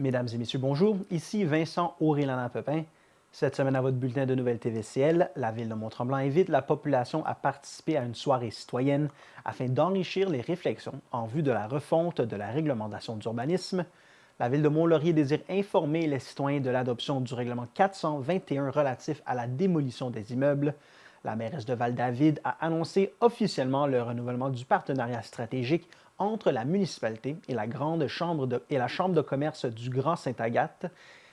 Mesdames et messieurs, bonjour. Ici Vincent Aurélana-Pepin. Cette semaine, à votre bulletin de nouvelles TVCL, la Ville de Mont-Tremblant invite la population à participer à une soirée citoyenne afin d'enrichir les réflexions en vue de la refonte de la réglementation d'urbanisme. La Ville de Mont-Laurier désire informer les citoyens de l'adoption du règlement 421 relatif à la démolition des immeubles. La mairesse de Val-David a annoncé officiellement le renouvellement du partenariat stratégique entre la municipalité et la Chambre de commerce du Grand Sainte-Agathe.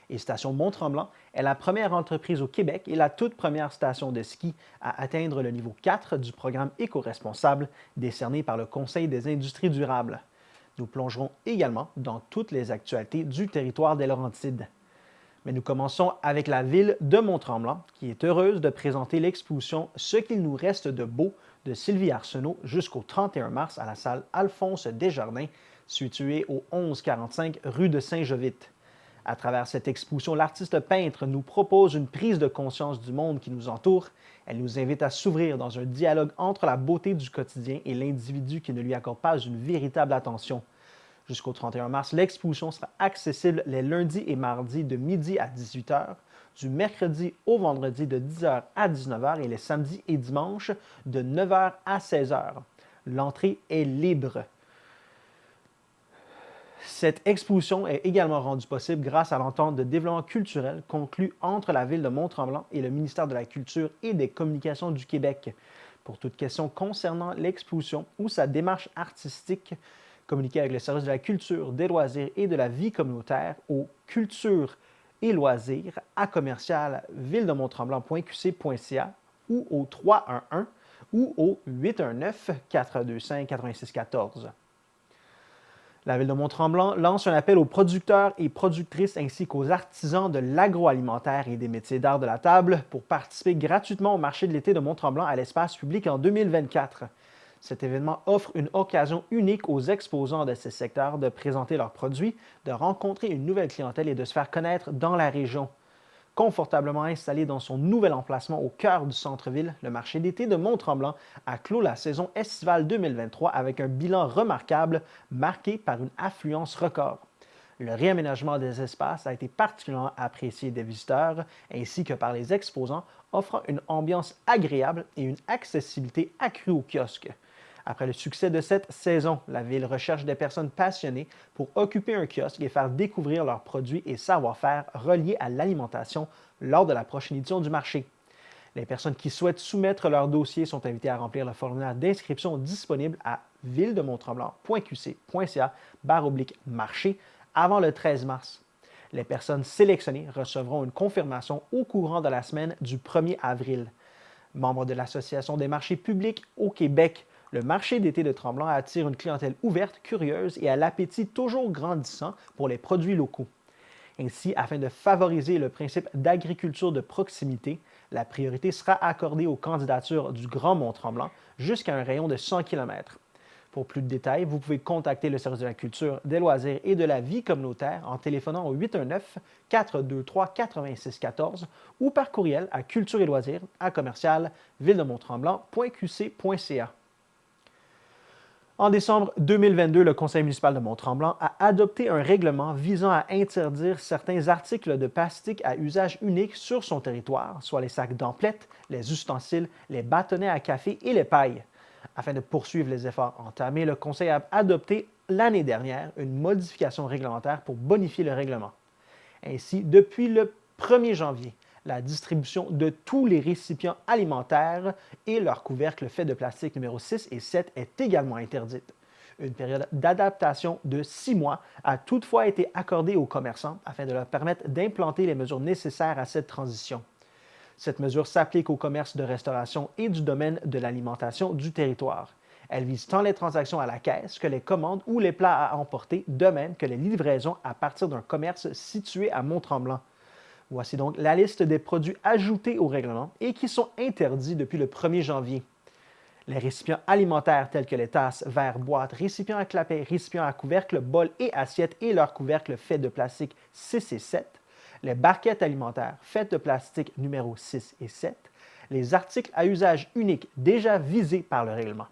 Et Station Mont-Tremblant est la première entreprise au Québec et la toute première station de ski à atteindre le niveau 4 du programme éco-responsable décerné par le Conseil des industries durables. Nous plongerons également dans toutes les actualités du territoire des Laurentides. Mais nous commençons avec la ville de Mont-Tremblant, qui est heureuse de présenter l'exposition Ce qu'il nous reste de beau de Sylvie Arsenault jusqu'au 31 mars à la salle Alphonse Desjardins, située au 1145 rue de Saint-Jovite. À travers cette exposition, l'artiste peintre nous propose une prise de conscience du monde qui nous entoure. Elle nous invite à s'ouvrir dans un dialogue entre la beauté du quotidien et l'individu qui ne lui accorde pas une véritable attention. Jusqu'au 31 mars, l'exposition sera accessible les lundis et mardis de midi à 18h, du mercredi au vendredi de 10h à 19h et les samedis et dimanches de 9h à 16h. L'entrée est libre. Cette exposition est également rendue possible grâce à l'entente de développement culturel conclue entre la Ville de Mont-Tremblant et le ministère de la Culture et des Communications du Québec. Pour toute question concernant l'exposition ou sa démarche artistique, communiquez avec le service de la culture, des loisirs et de la vie communautaire au culture et loisirs à commercial villedemonttremblant.qc.ca ou au 311 ou au 819-425-8614. La Ville de Mont-Tremblant lance un appel aux producteurs et productrices ainsi qu'aux artisans de l'agroalimentaire et des métiers d'art de la table pour participer gratuitement au marché de l'été de Mont-Tremblant à l'espace public en 2024. Cet événement offre une occasion unique aux exposants de ces secteurs de présenter leurs produits, de rencontrer une nouvelle clientèle et de se faire connaître dans la région. Confortablement installé dans son nouvel emplacement au cœur du centre-ville, le marché d'été de Mont-Tremblant a clos la saison estivale 2023 avec un bilan remarquable marqué par une affluence record. Le réaménagement des espaces a été particulièrement apprécié des visiteurs ainsi que par les exposants, offrant une ambiance agréable et une accessibilité accrue aux kiosques. Après le succès de cette saison, la Ville recherche des personnes passionnées pour occuper un kiosque et faire découvrir leurs produits et savoir-faire reliés à l'alimentation lors de la prochaine édition du marché. Les personnes qui souhaitent soumettre leur dossier sont invitées à remplir le formulaire d'inscription disponible à villedemonttremblant.qc.ca/marché avant le 13 mars. Les personnes sélectionnées recevront une confirmation au courant de la semaine du 1er avril. Membre de l'Association des marchés publics au Québec, le marché d'été de Tremblant attire une clientèle ouverte, curieuse et à l'appétit toujours grandissant pour les produits locaux. Ainsi, afin de favoriser le principe d'agriculture de proximité, la priorité sera accordée aux candidatures du Grand Mont-Tremblant jusqu'à un rayon de 100 km. Pour plus de détails, vous pouvez contacter le service de la culture, des loisirs et de la vie communautaire en téléphonant au 819-423-8614 ou par courriel à culture et loisirs à commercial villedemonttremblant.qc.ca. En décembre 2022, le Conseil municipal de Mont-Tremblant a adopté un règlement visant à interdire certains articles de plastique à usage unique sur son territoire, soit les sacs d'emplettes, les ustensiles, les bâtonnets à café et les pailles. Afin de poursuivre les efforts entamés, le Conseil a adopté l'année dernière une modification réglementaire pour bonifier le règlement. Ainsi, depuis le 1er janvier, la distribution de tous les récipients alimentaires et leurs couvercles faits de plastique numéro 6 et 7 est également interdite. Une période d'adaptation de 6 mois a toutefois été accordée aux commerçants afin de leur permettre d'implanter les mesures nécessaires à cette transition. Cette mesure s'applique aux commerces de restauration et du domaine de l'alimentation du territoire. Elle vise tant les transactions à la caisse que les commandes ou les plats à emporter, de même que les livraisons à partir d'un commerce situé à Mont-Tremblant. Voici donc la liste des produits ajoutés au règlement et qui sont interdits depuis le 1er janvier. Les récipients alimentaires tels que les tasses, verres, boîtes, récipients à clapets, récipients à couvercle, bols et assiettes et leurs couvercles faits de plastique 6 et 7, les barquettes alimentaires faites de plastique numéro 6 et 7, les articles à usage unique déjà visés par le règlement.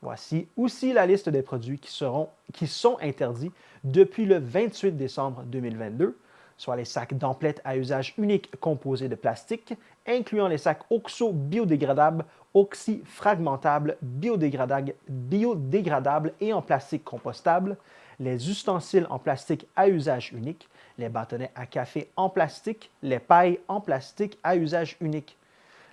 Voici aussi la liste des produits qui sont interdits depuis le 28 décembre 2022, soit les sacs d'emplettes à usage unique composés de plastique, incluant les sacs oxo-biodégradables, oxyfragmentables, biodégradables et en plastique compostable, les ustensiles en plastique à usage unique, les bâtonnets à café en plastique, les pailles en plastique à usage unique.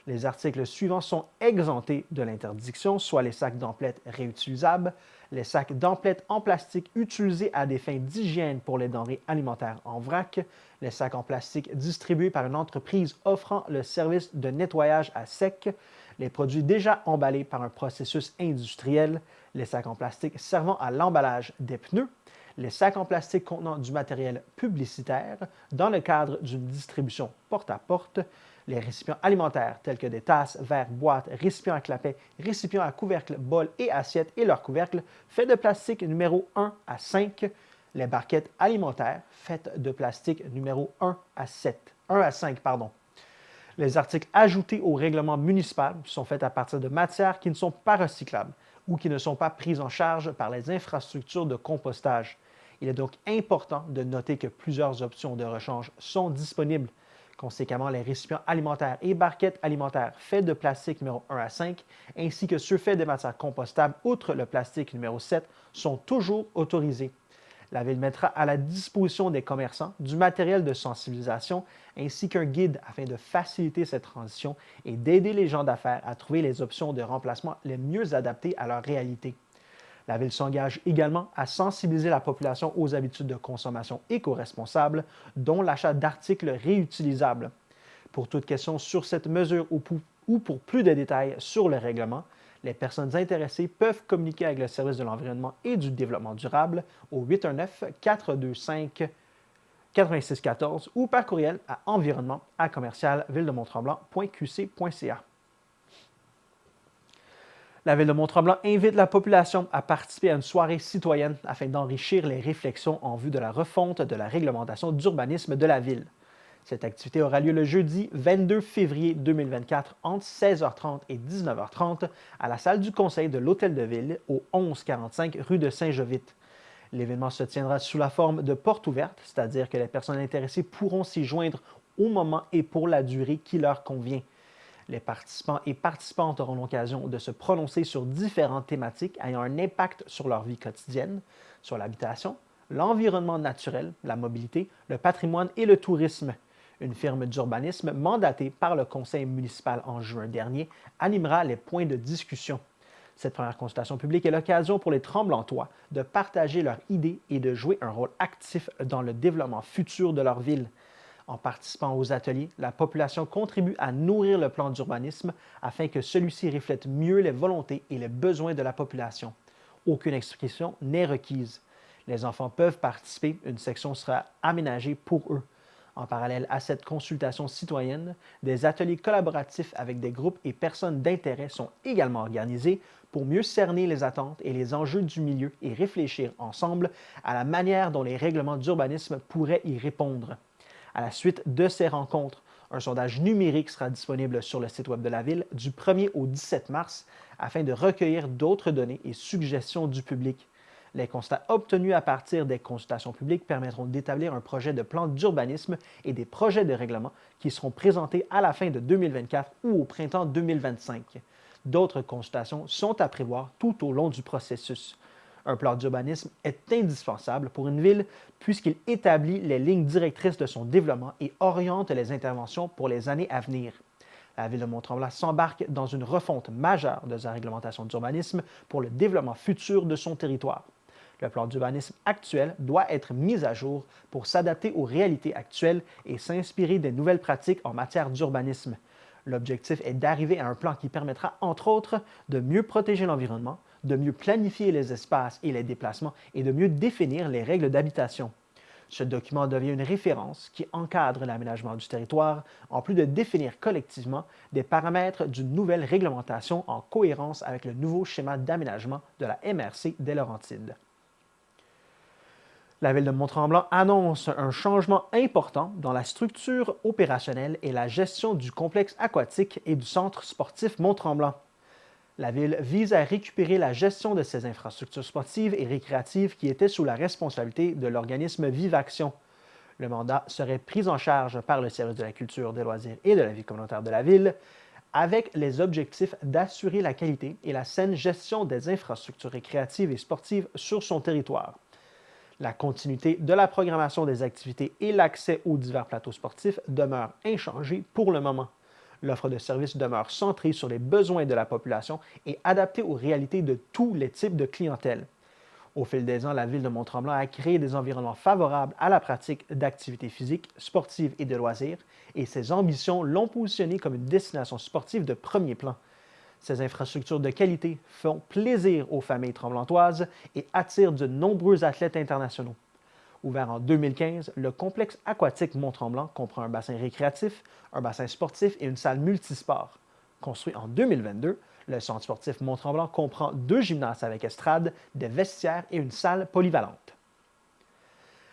Les articles suivants sont exemptés de l'interdiction, soit les sacs d'emplettes réutilisables, les sacs d'emplettes en plastique utilisés à des fins d'hygiène pour les denrées alimentaires en vrac, les sacs en plastique distribués par une entreprise offrant le service de nettoyage à sec, les produits déjà emballés par un processus industriel, les sacs en plastique servant à l'emballage des pneus, les sacs en plastique contenant du matériel publicitaire dans le cadre d'une distribution porte-à-porte, les récipients alimentaires tels que des tasses, verres, boîtes, récipients à clapets, récipients à couvercle, bols et assiettes et leurs couvercles faits de plastique numéro 1 à 5, les barquettes alimentaires faites de plastique numéro 1 à 5. Les articles ajoutés au règlement municipal sont faits à partir de matières qui ne sont pas recyclables ou qui ne sont pas prises en charge par les infrastructures de compostage. Il est donc important de noter que plusieurs options de rechange sont disponibles. Conséquemment, les récipients alimentaires et barquettes alimentaires faits de plastique numéro 1 à 5, ainsi que ceux faits de matières compostables, outre le plastique numéro 7, sont toujours autorisés. La Ville mettra à la disposition des commerçants du matériel de sensibilisation ainsi qu'un guide afin de faciliter cette transition et d'aider les gens d'affaires à trouver les options de remplacement les mieux adaptées à leur réalité. La Ville s'engage également à sensibiliser la population aux habitudes de consommation éco-responsables, dont l'achat d'articles réutilisables. Pour toute question sur cette mesure ou pour plus de détails sur le règlement, les personnes intéressées peuvent communiquer avec le service de l'environnement et du développement durable au 819-425-8614 ou par courriel à environnement@ville-de-mont-tremblant.qc.ca. La Ville de Mont-Tremblant invite la population à participer à une soirée citoyenne afin d'enrichir les réflexions en vue de la refonte de la réglementation d'urbanisme de la Ville. Cette activité aura lieu le jeudi 22 février 2024 entre 16h30 et 19h30 à la salle du Conseil de l'Hôtel de Ville au 1145 rue de Saint-Jovite. L'événement se tiendra sous la forme de porte ouverte, c'est-à-dire que les personnes intéressées pourront s'y joindre au moment et pour la durée qui leur convient. Les participants et participantes auront l'occasion de se prononcer sur différentes thématiques ayant un impact sur leur vie quotidienne, sur l'habitation, l'environnement naturel, la mobilité, le patrimoine et le tourisme. Une firme d'urbanisme mandatée par le conseil municipal en juin dernier animera les points de discussion. Cette première consultation publique est l'occasion pour les Tremblantois de partager leurs idées et de jouer un rôle actif dans le développement futur de leur ville. En participant aux ateliers, la population contribue à nourrir le plan d'urbanisme afin que celui-ci reflète mieux les volontés et les besoins de la population. Aucune explication n'est requise. Les enfants peuvent participer, une section sera aménagée pour eux. En parallèle à cette consultation citoyenne, des ateliers collaboratifs avec des groupes et personnes d'intérêt sont également organisés pour mieux cerner les attentes et les enjeux du milieu et réfléchir ensemble à la manière dont les règlements d'urbanisme pourraient y répondre. À la suite de ces rencontres, un sondage numérique sera disponible sur le site web de la Ville du 1er au 17 mars afin de recueillir d'autres données et suggestions du public. Les constats obtenus à partir des consultations publiques permettront d'établir un projet de plan d'urbanisme et des projets de règlement qui seront présentés à la fin de 2024 ou au printemps 2025. D'autres consultations sont à prévoir tout au long du processus. Un plan d'urbanisme est indispensable pour une ville puisqu'il établit les lignes directrices de son développement et oriente les interventions pour les années à venir. La Ville de Mont-Tremblant s'embarque dans une refonte majeure de sa réglementation d'urbanisme pour le développement futur de son territoire. Le plan d'urbanisme actuel doit être mis à jour pour s'adapter aux réalités actuelles et s'inspirer des nouvelles pratiques en matière d'urbanisme. L'objectif est d'arriver à un plan qui permettra, entre autres, de mieux protéger l'environnement, de mieux planifier les espaces et les déplacements et de mieux définir les règles d'habitation. Ce document devient une référence qui encadre l'aménagement du territoire, en plus de définir collectivement des paramètres d'une nouvelle réglementation en cohérence avec le nouveau schéma d'aménagement de la MRC des Laurentides. La Ville de Mont-Tremblant annonce un changement important dans la structure opérationnelle et la gestion du complexe aquatique et du centre sportif Mont-Tremblant. La Ville vise à récupérer la gestion de ces infrastructures sportives et récréatives qui étaient sous la responsabilité de l'organisme Vivaction. Le mandat serait pris en charge par le service de la culture, des loisirs et de la vie communautaire de la Ville, avec les objectifs d'assurer la qualité et la saine gestion des infrastructures récréatives et sportives sur son territoire. La continuité de la programmation des activités et l'accès aux divers plateaux sportifs demeurent inchangés pour le moment. L'offre de services demeure centrée sur les besoins de la population et adaptée aux réalités de tous les types de clientèle. Au fil des ans, la Ville de Mont-Tremblant a créé des environnements favorables à la pratique d'activités physiques, sportives et de loisirs, et ses ambitions l'ont positionné comme une destination sportive de premier plan. Ces infrastructures de qualité font plaisir aux familles tremblantoises et attirent de nombreux athlètes internationaux. Ouvert en 2015, le complexe aquatique Mont-Tremblant comprend un bassin récréatif, un bassin sportif et une salle multisport. Construit en 2022, le centre sportif Mont-Tremblant comprend 2 gymnases avec estrade, des vestiaires et une salle polyvalente.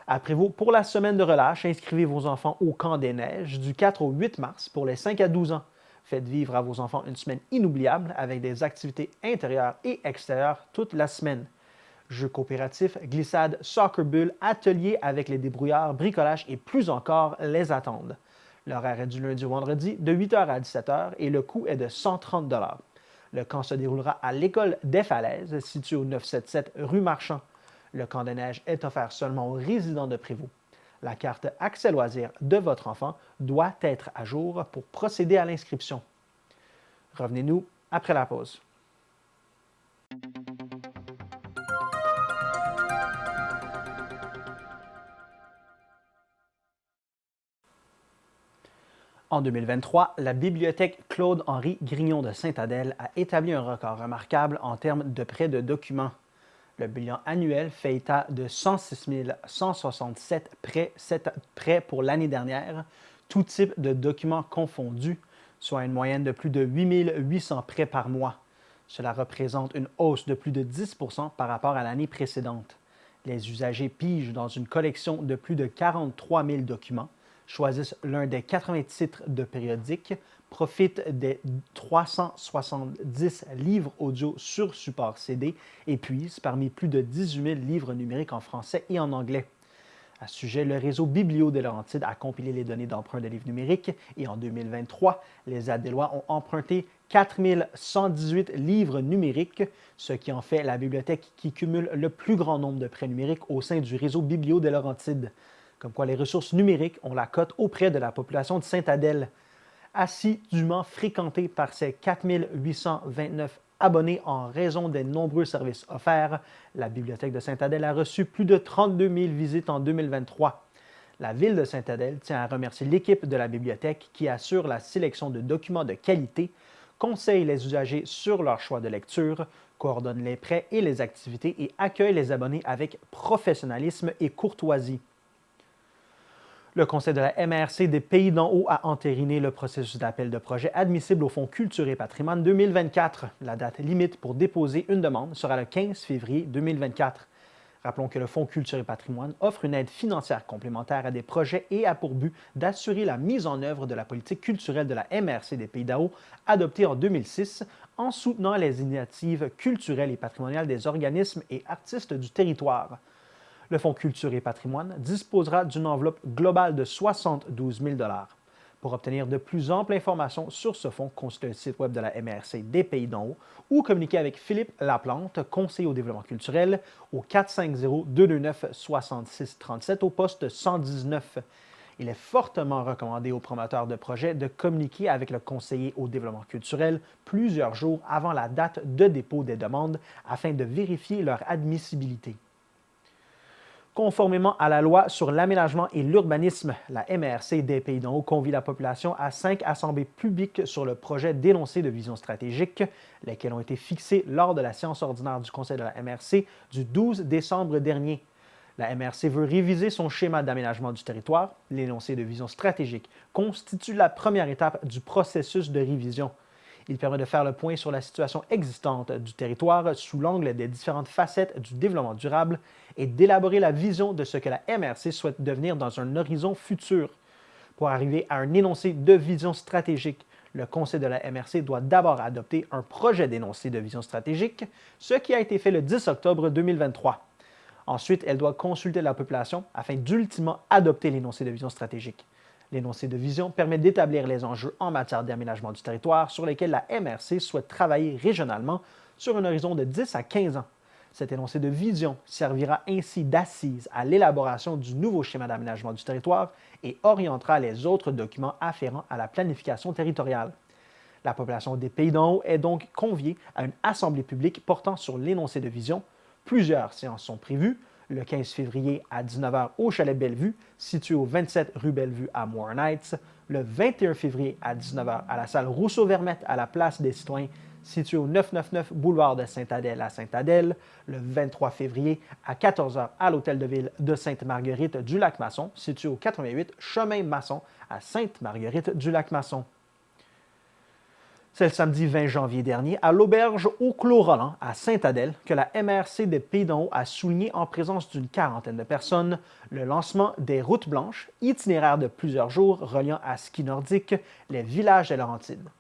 À Prévost, pour la semaine de relâche, inscrivez vos enfants au Camp des Neiges du 4 au 8 mars pour les 5 à 12 ans. Faites vivre à vos enfants une semaine inoubliable avec des activités intérieures et extérieures toute la semaine. Jeux coopératifs, glissades, soccer bull, ateliers avec les débrouillards, bricolage et plus encore les attendent. L'horaire est du lundi au vendredi de 8h à 17h et le coût est de 130 $. Le camp se déroulera à l'École des Falaises, située au 977 rue Marchand. Le camp de neige est offert seulement aux résidents de Prévost. La carte Accès loisirs de votre enfant doit être à jour pour procéder à l'inscription. Revenez-nous après la pause. En 2023, la bibliothèque Claude-Henri Grignon de Sainte-Adèle a établi un record remarquable en termes de prêts de documents. Le bilan annuel fait état de 106 167 prêts pour l'année dernière, tout type de documents confondus, soit une moyenne de plus de 8 800 prêts par mois. Cela représente une hausse de plus de 10 % par rapport à l'année précédente. Les usagers pigent dans une collection de plus de 43 000 documents, choisissent l'un des 80 titres de périodiques, profitent des 370 livres audio sur support CD et puisent parmi plus de 18 000 livres numériques en français et en anglais. À ce sujet, le réseau Biblio des Laurentides a compilé les données d'emprunt de livres numériques et en 2023, les Adélois ont emprunté 4 118 livres numériques, ce qui en fait la bibliothèque qui cumule le plus grand nombre de prêts numériques au sein du réseau Biblio des Laurentides. Comme quoi les ressources numériques ont la cote auprès de la population de Sainte-Adèle. Assidûment fréquentée par ses 4 829 abonnés en raison des nombreux services offerts, la Bibliothèque de Sainte-Adèle a reçu plus de 32 000 visites en 2023. La Ville de Sainte-Adèle tient à remercier l'équipe de la bibliothèque qui assure la sélection de documents de qualité, conseille les usagers sur leur choix de lecture, coordonne les prêts et les activités et accueille les abonnés avec professionnalisme et courtoisie. Le Conseil de la MRC des Pays d'en haut a entériné le processus d'appel de projet admissible au Fonds Culture et Patrimoine 2024. La date limite pour déposer une demande sera le 15 février 2024. Rappelons que le Fonds Culture et Patrimoine offre une aide financière complémentaire à des projets et a pour but d'assurer la mise en œuvre de la politique culturelle de la MRC des Pays d'en haut adoptée en 2006 en soutenant les initiatives culturelles et patrimoniales des organismes et artistes du territoire. Le Fonds Culture et Patrimoine disposera d'une enveloppe globale de 72 000 $. Pour obtenir de plus amples informations sur ce fonds, consultez le site web de la MRC des Pays d'en haut ou communiquez avec Philippe Laplante, conseiller au développement culturel, au 450-229-6637 au poste 119. Il est fortement recommandé aux promoteurs de projets de communiquer avec le conseiller au développement culturel plusieurs jours avant la date de dépôt des demandes afin de vérifier leur admissibilité. Conformément à la loi sur l'aménagement et l'urbanisme, la MRC des Pays d'en haut convie la population à 5 assemblées publiques sur le projet d'énoncé de vision stratégique, lesquelles ont été fixées lors de la séance ordinaire du Conseil de la MRC du 12 décembre dernier. La MRC veut réviser son schéma d'aménagement du territoire. L'énoncé de vision stratégique constitue la première étape du processus de révision. Il permet de faire le point sur la situation existante du territoire sous l'angle des différentes facettes du développement durable et d'élaborer la vision de ce que la MRC souhaite devenir dans un horizon futur. Pour arriver à un énoncé de vision stratégique, Le conseil de la MRC doit d'abord adopter un projet d'énoncé de vision stratégique, ce qui a été fait le 10 octobre 2023. Ensuite, elle doit consulter la population afin d'ultimement adopter l'énoncé de vision stratégique. L'énoncé de vision permet d'établir les enjeux en matière d'aménagement du territoire sur lesquels la MRC souhaite travailler régionalement sur un horizon de 10 à 15 ans. Cet énoncé de vision servira ainsi d'assise à l'élaboration du nouveau schéma d'aménagement du territoire et orientera les autres documents afférents à la planification territoriale. La population des Pays d'en haut est donc conviée à une assemblée publique portant sur l'énoncé de vision. Plusieurs séances sont prévues, le 15 février à 19h au Chalet Bellevue, situé au 27 rue Bellevue à Warren Heights, le 21 février à 19h à la salle Rousseau-Vermette à la place des Citoyens, situé au 999 boulevard de Sainte-Adèle à Sainte-Adèle, le 23 février à 14h à l'Hôtel de Ville de Sainte-Marguerite du Lac-Masson, situé au 88 chemin Masson à Sainte-Marguerite du Lac-Masson. C'est le samedi 20 janvier dernier, à l'auberge au Clos Roland, à Sainte-Adèle, que la MRC des Pays d'en haut a souligné en présence d'une quarantaine de personnes le lancement des routes blanches, itinéraires de plusieurs jours reliant à ski nordique les villages des Laurentides.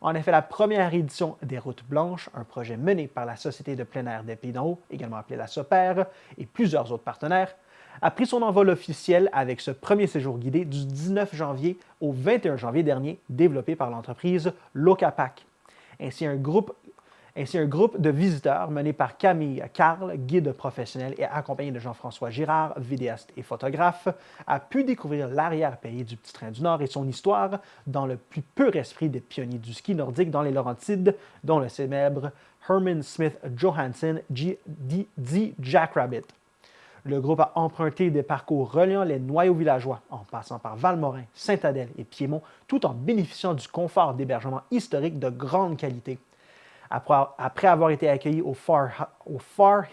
En effet, la première édition des Routes Blanches, un projet mené par la Société de plein air des Pays d'en haut, également appelée la SOPER, et plusieurs autres partenaires, a pris son envol officiel avec ce premier séjour guidé du 19 janvier au 21 janvier dernier, développé par l'entreprise Locapac. Ainsi, un groupe de visiteurs mené par Camille Carl, guide professionnel et accompagné de Jean-François Girard, vidéaste et photographe, a pu découvrir l'arrière-pays du Petit Train du Nord et son histoire dans le plus pur esprit des pionniers du ski nordique dans les Laurentides, dont le célèbre Herman Smith Johansson dit Jackrabbit. Le groupe a emprunté des parcours reliant les noyaux villageois, en passant par Valmorin, Sainte-Adèle et Piémont, tout en bénéficiant du confort d'hébergement historique de grande qualité. Après avoir été accueillis au Far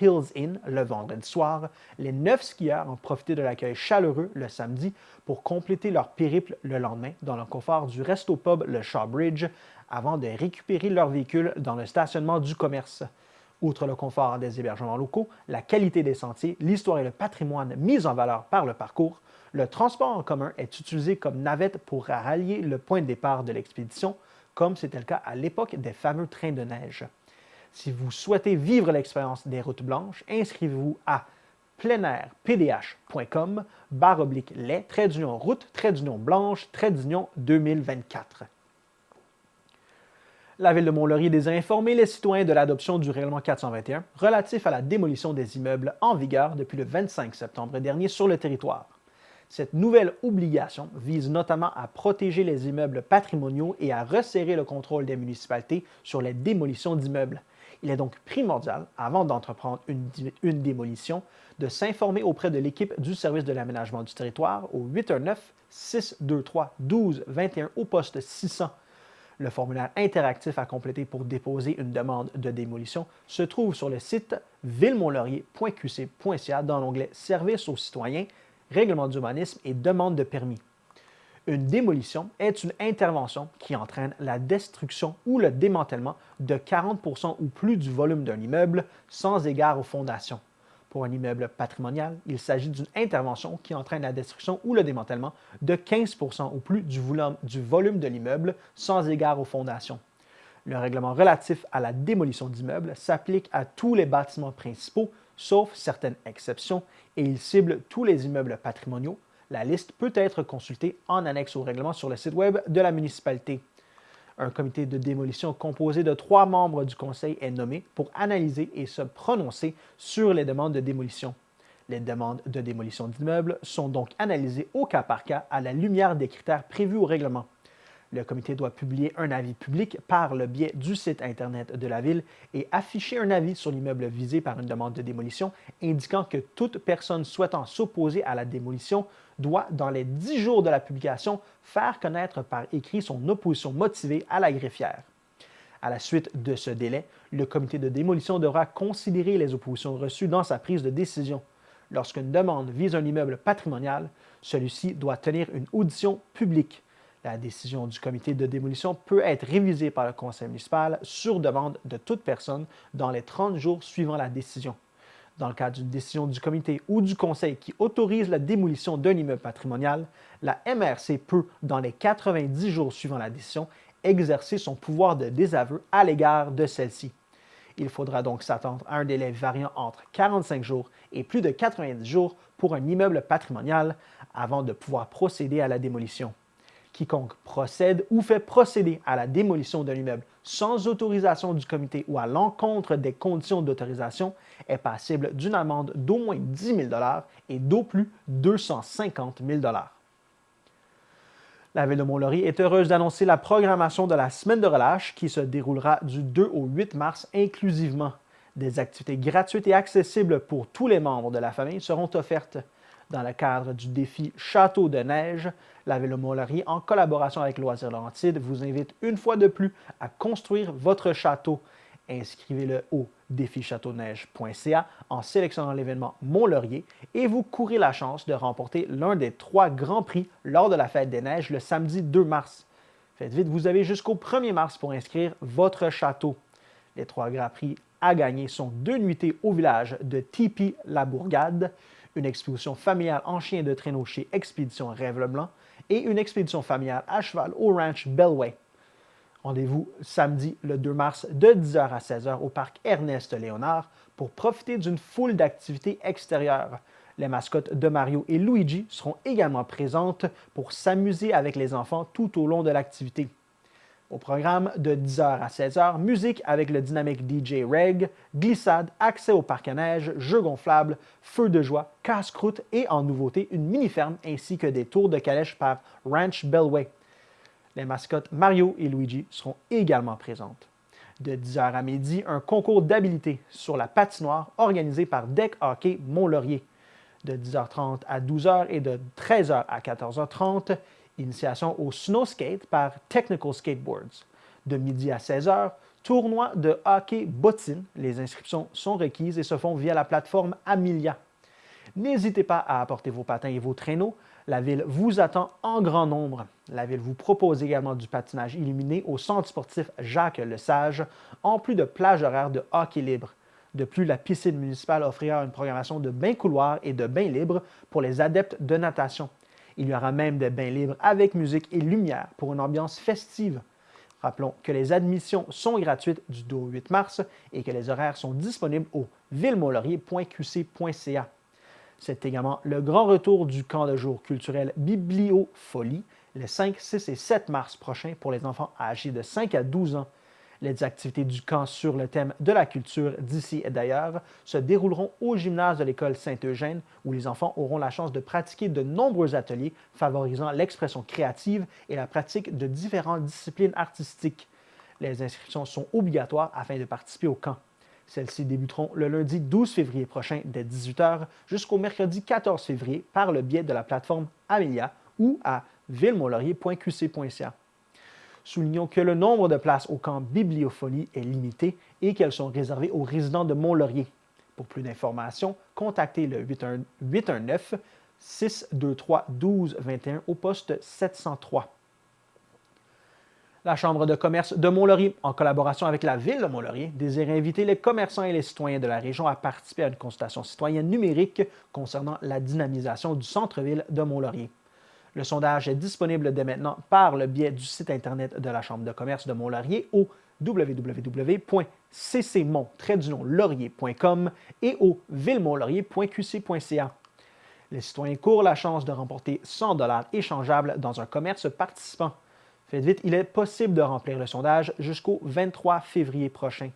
Hills Inn le vendredi soir, les 9 skieurs ont profité de l'accueil chaleureux le samedi pour compléter leur périple le lendemain dans le confort du resto-pub le Shawbridge avant de récupérer leur véhicule dans le stationnement du commerce. Outre le confort des hébergements locaux, la qualité des sentiers, l'histoire et le patrimoine mis en valeur par le parcours, le transport en commun est utilisé comme navette pour rallier le point de départ de l'expédition, comme c'était le cas à l'époque des fameux trains de neige. Si vous souhaitez vivre l'expérience des routes blanches, inscrivez-vous à pleinairpdh.com/les-route-blanche-2024. La Ville de Mont-Laurier désire informer les citoyens de l'adoption du règlement 421 relatif à la démolition des immeubles en vigueur depuis le 25 septembre dernier sur le territoire. Cette nouvelle obligation vise notamment à protéger les immeubles patrimoniaux et à resserrer le contrôle des municipalités sur les démolitions d'immeubles. Il est donc primordial, avant d'entreprendre une démolition, de s'informer auprès de l'équipe du service de l'aménagement du territoire au 819-623-1221 au poste 600. Le formulaire interactif à compléter pour déposer une demande de démolition se trouve sur le site villemonlaurier.qc.ca dans l'onglet Services aux citoyens, Règlement d'urbanisme et demande de permis. Une démolition est une intervention qui entraîne la destruction ou le démantèlement de 40% ou plus du volume d'un immeuble sans égard aux fondations. Pour un immeuble patrimonial, il s'agit d'une intervention qui entraîne la destruction ou le démantèlement de 15% ou plus du volume de l'immeuble sans égard aux fondations. Le règlement relatif à la démolition d'immeubles s'applique à tous les bâtiments principaux, sauf certaines exceptions, et il cible tous les immeubles patrimoniaux. La liste peut être consultée en annexe au règlement sur le site web de la municipalité. Un comité de démolition composé de 3 membres du conseil est nommé pour analyser et se prononcer sur les demandes de démolition. Les demandes de démolition d'immeubles sont donc analysées au cas par cas à la lumière des critères prévus au règlement. Le comité doit publier un avis public par le biais du site Internet de la Ville et afficher un avis sur l'immeuble visé par une demande de démolition indiquant que toute personne souhaitant s'opposer à la démolition doit, dans les 10 jours de la publication, faire connaître par écrit son opposition motivée à la greffière. À la suite de ce délai, le comité de démolition devra considérer les oppositions reçues dans sa prise de décision. Lorsqu'une demande vise un immeuble patrimonial, celui-ci doit tenir une audition publique. La décision du comité de démolition peut être révisée par le conseil municipal sur demande de toute personne dans les 30 jours suivant la décision. Dans le cas d'une décision du comité ou du conseil qui autorise la démolition d'un immeuble patrimonial, la MRC peut, dans les 90 jours suivant la décision, exercer son pouvoir de désaveu à l'égard de celle-ci. Il faudra donc s'attendre à un délai variant entre 45 jours et plus de 90 jours pour un immeuble patrimonial avant de pouvoir procéder à la démolition. Quiconque procède ou fait procéder à la démolition d'un immeuble sans autorisation du comité ou à l'encontre des conditions d'autorisation est passible d'une amende d'au moins 10 000 et d'au plus 250 000 La Ville de Mont-Laurier est heureuse d'annoncer la programmation de la semaine de relâche qui se déroulera du 2 au 8 mars inclusivement. Des activités gratuites et accessibles pour tous les membres de la famille seront offertes. Dans le cadre du défi Château de neige, la Ville de Mont-Laurier, en collaboration avec Loisirs Laurentides, vous invite une fois de plus à construire votre château. Inscrivez-le au défichâteauneige.ca en sélectionnant l'événement Mont-Laurier et vous courez la chance de remporter l'un des 3 grands prix lors de la Fête des Neiges le samedi 2 mars. Faites vite, vous avez jusqu'au 1er mars pour inscrire votre château. Les 3 grands prix à gagner sont 2 nuitées au village de Tipi-la-Bourgade, une exposition familiale en chien de traîneau chez Expédition Rêve-le-Blanc et une expédition familiale à cheval au ranch Bellway. Rendez-vous samedi le 2 mars de 10h à 16h au parc Ernest-Léonard pour profiter d'une foule d'activités extérieures. Les mascottes de Mario et Luigi seront également présentes pour s'amuser avec les enfants tout au long de l'activité. Au programme de 10h à 16h, musique avec le dynamique DJ Reg, glissade, accès au parc à neige, jeux gonflables, feux de joie, casse-croûte et en nouveauté une mini-ferme ainsi que des tours de calèche par Ranch Bellway. Les mascottes Mario et Luigi seront également présentes. De 10h à midi, un concours d'habileté sur la patinoire organisé par Deck Hockey Mont-Laurier. De 10h30 à 12h et de 13h à 14h30, initiation au snow skate par Technical Skateboards. De midi à 16h, tournoi de hockey bottine. Les inscriptions sont requises et se font via la plateforme Amelia. N'hésitez pas à apporter vos patins et vos traîneaux. La ville vous attend en grand nombre. La ville vous propose également du patinage illuminé au centre sportif Jacques-Lesage, en plus de plages horaires de hockey libre. De plus, la piscine municipale offrira une programmation de bains couloirs et de bains libres pour les adeptes de natation. Il y aura même des bains libres avec musique et lumière pour une ambiance festive. Rappelons que les admissions sont gratuites du 2 au 8 mars et que les horaires sont disponibles au villemontlaurier.qc.ca. C'est également le grand retour du camp de jour culturel Bibliofolie les 5, 6 et 7 mars prochains pour les enfants âgés de 5 à 12 ans. Les activités du camp sur le thème de la culture d'ici et d'ailleurs se dérouleront au gymnase de l'école Saint-Eugène où les enfants auront la chance de pratiquer de nombreux ateliers favorisant l'expression créative et la pratique de différentes disciplines artistiques. Les inscriptions sont obligatoires afin de participer au camp. Celles-ci débuteront le lundi 12 février prochain dès 18h jusqu'au mercredi 14 février par le biais de la plateforme Amelia ou à villemontlaurier.qc.ca. Soulignons que le nombre de places au camp Bibliofolie est limité et qu'elles sont réservées aux résidents de Mont-Laurier. Pour plus d'informations, contactez le 819-623-1221 au poste 703. La Chambre de commerce de Mont-Laurier, en collaboration avec la Ville de Mont-Laurier, désire inviter les commerçants et les citoyens de la région à participer à une consultation citoyenne numérique concernant la dynamisation du centre-ville de Mont-Laurier. Le sondage est disponible dès maintenant par le biais du site Internet de la Chambre de commerce de Mont-Laurier au www.ccmont-laurier.com et au villemontlaurier.qc.ca. Les citoyens courent la chance de remporter 100 $ échangeables dans un commerce participant. Faites vite, il est possible de remplir le sondage jusqu'au 23 février prochain.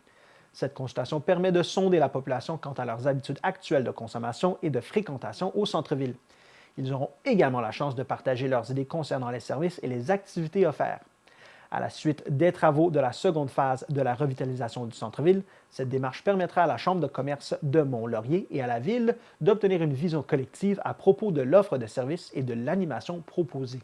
Cette consultation permet de sonder la population quant à leurs habitudes actuelles de consommation et de fréquentation au centre-ville. Ils auront également la chance de partager leurs idées concernant les services et les activités offertes. À la suite des travaux de la seconde phase de la revitalisation du centre-ville, cette démarche permettra à la Chambre de commerce de Mont-Laurier et à la Ville d'obtenir une vision collective à propos de l'offre de services et de l'animation proposée.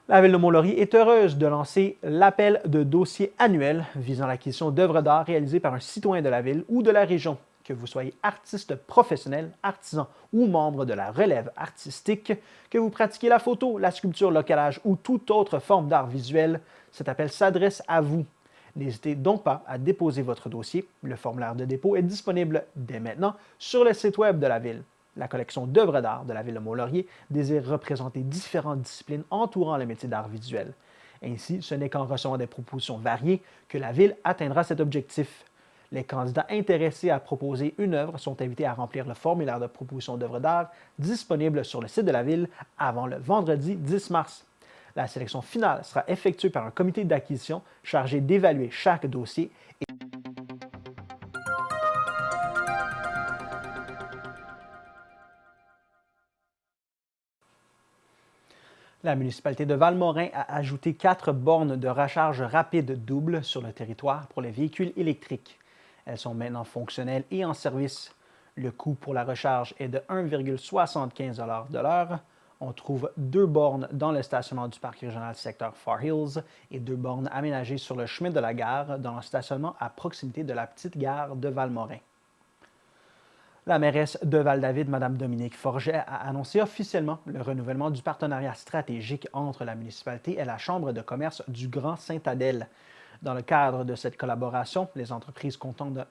La Ville de Mont-Laurier est heureuse de lancer l'appel de dossier annuel visant l'acquisition d'œuvres d'art réalisées par un citoyen de la Ville ou de la région. Que vous soyez artiste professionnel, artisan ou membre de la relève artistique, que vous pratiquiez la photo, la sculpture, le collage ou toute autre forme d'art visuel, cet appel s'adresse à vous. N'hésitez donc pas à déposer votre dossier. Le formulaire de dépôt est disponible dès maintenant sur le site web de la Ville. La collection d'œuvres d'art de la Ville de Mont-Laurier désire représenter différentes disciplines entourant le métier d'art visuel. Ainsi, ce n'est qu'en recevant des propositions variées que la Ville atteindra cet objectif. Les candidats intéressés à proposer une œuvre sont invités à remplir le formulaire de proposition d'œuvre d'art disponible sur le site de la Ville avant le vendredi 10 mars. La sélection finale sera effectuée par un comité d'acquisition chargé d'évaluer chaque dossier. La municipalité de Valmorin a ajouté 4 bornes de recharge rapide double sur le territoire pour les véhicules électriques. Elles sont maintenant fonctionnelles et en service. Le coût pour la recharge est de 1,75 de l'heure. On trouve 2 bornes dans le stationnement du parc régional secteur Far Hills et 2 bornes aménagées sur le chemin de la gare dans le stationnement à proximité de la petite gare de Valmorin. La mairesse de Val-David, Mme Dominique Forget, a annoncé officiellement le renouvellement du partenariat stratégique entre la municipalité et la Chambre de commerce du Grand Saint-Adèle. Dans le cadre de cette collaboration, les entreprises comptant de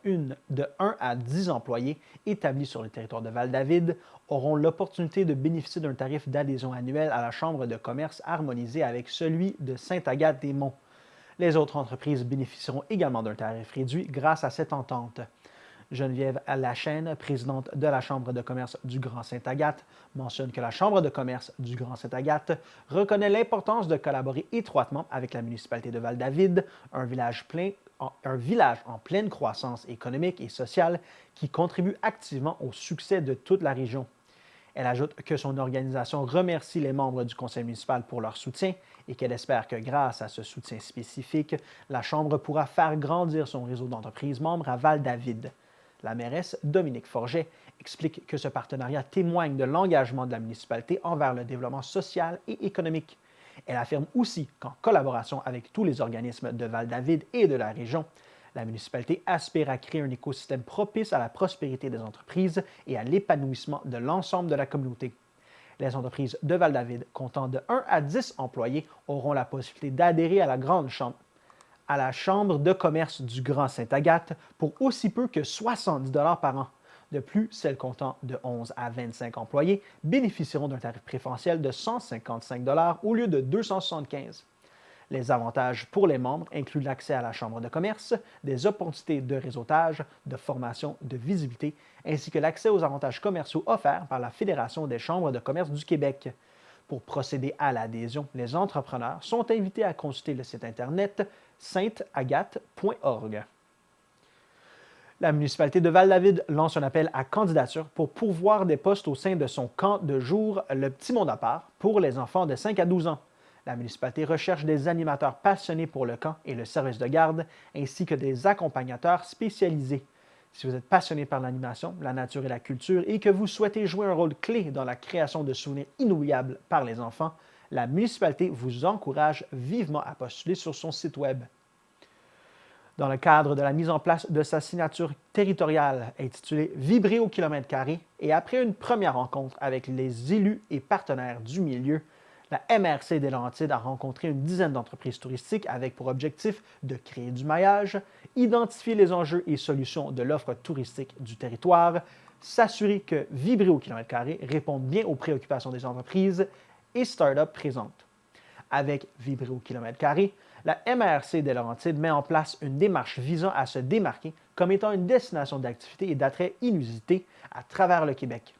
1 à 10 employés établis sur le territoire de Val-David auront l'opportunité de bénéficier d'un tarif d'adhésion annuel à la Chambre de commerce harmonisé avec celui de Sainte-Agathe-des-Monts. Les autres entreprises bénéficieront également d'un tarif réduit grâce à cette entente. Geneviève Lachaine, présidente de la Chambre de commerce du Grand Sainte-Agathe, mentionne que la Chambre de commerce du Grand Sainte-Agathe reconnaît l'importance de collaborer étroitement avec la municipalité de Val-David, un village en pleine croissance économique et sociale qui contribue activement au succès de toute la région. Elle ajoute que son organisation remercie les membres du conseil municipal pour leur soutien et qu'elle espère que grâce à ce soutien spécifique, la Chambre pourra faire grandir son réseau d'entreprises membres à Val-David. La mairesse Dominique Forget explique que ce partenariat témoigne de l'engagement de la municipalité envers le développement social et économique. Elle affirme aussi qu'en collaboration avec tous les organismes de Val-David et de la région, la municipalité aspire à créer un écosystème propice à la prospérité des entreprises et à l'épanouissement de l'ensemble de la communauté. Les entreprises de Val-David comptant de 1 à 10 employés auront la possibilité d'adhérer à la Chambre de commerce du Grand Sainte-Agathe pour aussi peu que 70 $ par an. De plus, celles comptant de 11 à 25 employés bénéficieront d'un tarif préférentiel de 155 $ au lieu de 275 $. Les avantages pour les membres incluent l'accès à la Chambre de commerce, des opportunités de réseautage, de formation, de visibilité, ainsi que l'accès aux avantages commerciaux offerts par la Fédération des chambres de commerce du Québec. Pour procéder à l'adhésion, les entrepreneurs sont invités à consulter le site Internet sainteagathe.org. La municipalité de Val-David lance un appel à candidature pour pourvoir des postes au sein de son camp de jour Le Petit Monde à part pour les enfants de 5 à 12 ans. La municipalité recherche des animateurs passionnés pour le camp et le service de garde, ainsi que des accompagnateurs spécialisés. Si vous êtes passionné par l'animation, la nature et la culture et que vous souhaitez jouer un rôle clé dans la création de souvenirs inoubliables par les enfants, la municipalité vous encourage vivement à postuler sur son site Web. Dans le cadre de la mise en place de sa signature territoriale intitulée Vibrer au kilomètre carré et après une première rencontre avec les élus et partenaires du milieu, la MRC des Laurentides a rencontré une dizaine d'entreprises touristiques avec pour objectif de créer du maillage, identifier les enjeux et solutions de l'offre touristique du territoire, s'assurer que Vibrer au kilomètre carré réponde bien aux préoccupations des entreprises et start-up présentes. Avec Vibrer au kilomètre carré, la MRC des Laurentides met en place une démarche visant à se démarquer comme étant une destination d'activités et d'attraits inusités à travers le Québec.